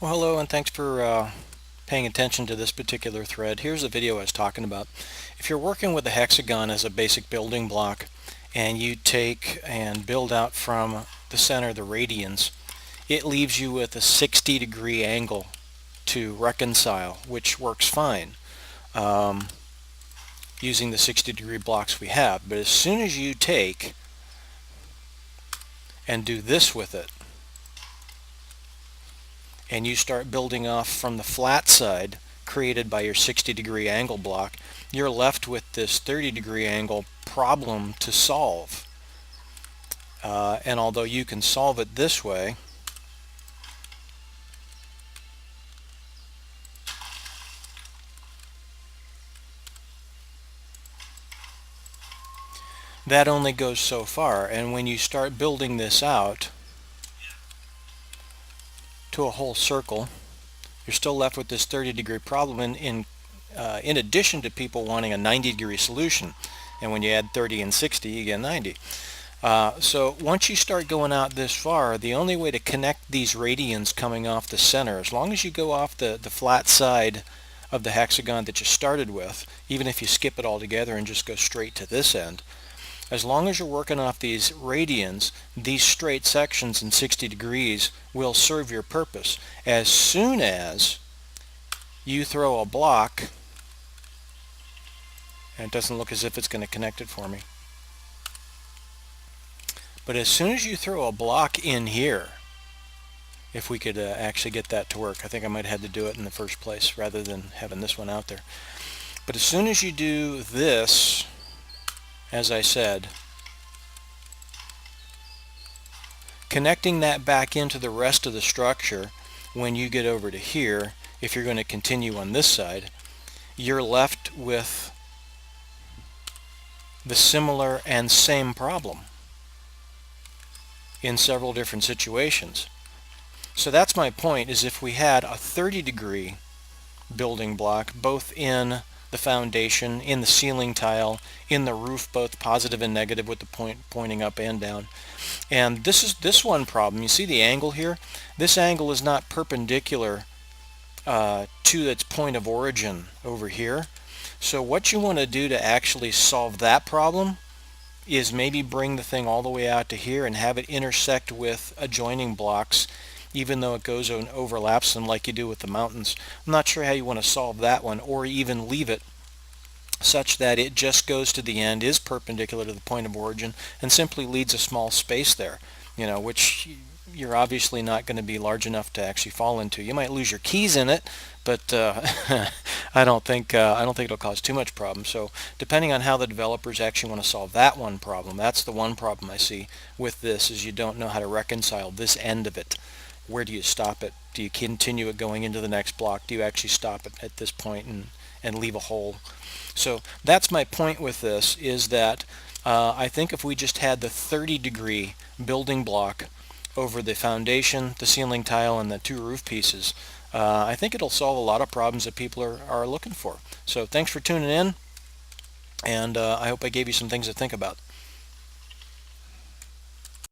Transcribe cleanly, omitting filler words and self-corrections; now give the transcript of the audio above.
Well, hello, and thanks for paying attention to this particular thread. Here's the video I was talking about. If you're working with a hexagon as a basic building block and you take and build out from the center the radians, it leaves you with a 60-degree angle to reconcile, which works fine using the 60-degree blocks we have. But as soon as you take and do this with it, and you start building off from the flat side created by your 60-degree angle block, you're left with this 30-degree angle problem to solve. And although you can solve it this way, that only goes so far. And when you start building this out to a whole circle, you're still left with this 30-degree problem in addition to people wanting a 90-degree solution. And when you add 30 and 60, you get 90. So once you start going out this far, the only way to connect these radians coming off the center, as long as you go off the flat side of the hexagon that you started with, even if you skip it altogether and just go straight to this end, as long as you're working off these radians, these straight sections in 60 degrees will serve your purpose. As soon as you throw a block, and it doesn't look as if it's going to connect it for me, but as soon as you throw a block in here, if we could actually get that to work. I think I might have had to do it in the first place rather than having this one out there. But as soon as you do this, as I said, connecting that back into the rest of the structure, when you get over to here, if you're going to continue on this side, you're left with the similar and same problem in several different situations. So that's my point, is if we had a 30-degree building block both in the foundation, in the ceiling tile, in the roof, both positive and negative with the point pointing up and down. And this one problem, you see the angle here? This angle is not perpendicular to its point of origin over here. So what you want to do to actually solve that problem is maybe bring the thing all the way out to here and have it intersect with adjoining blocks, even though it goes and overlaps them like you do with the mountains. I'm not sure how you want to solve that one, or even leave it such that it just goes to the end, is perpendicular to the point of origin, and simply leaves a small space there, which you're obviously not going to be large enough to actually fall into. You might lose your keys in it, but I don't think it'll cause too much problem. So depending on how the developers actually want to solve that one problem, that's the one problem I see with this, is you don't know how to reconcile this end of it. Where do you stop it? Do you continue it going into the next block? Do you actually stop it at this point and leave a hole? So that's my point with this, is that I think if we just had the 30-degree building block over the foundation, the ceiling tile, and the two roof pieces, I think it'll solve a lot of problems that people are looking for. So thanks for tuning in, and I hope I gave you some things to think about.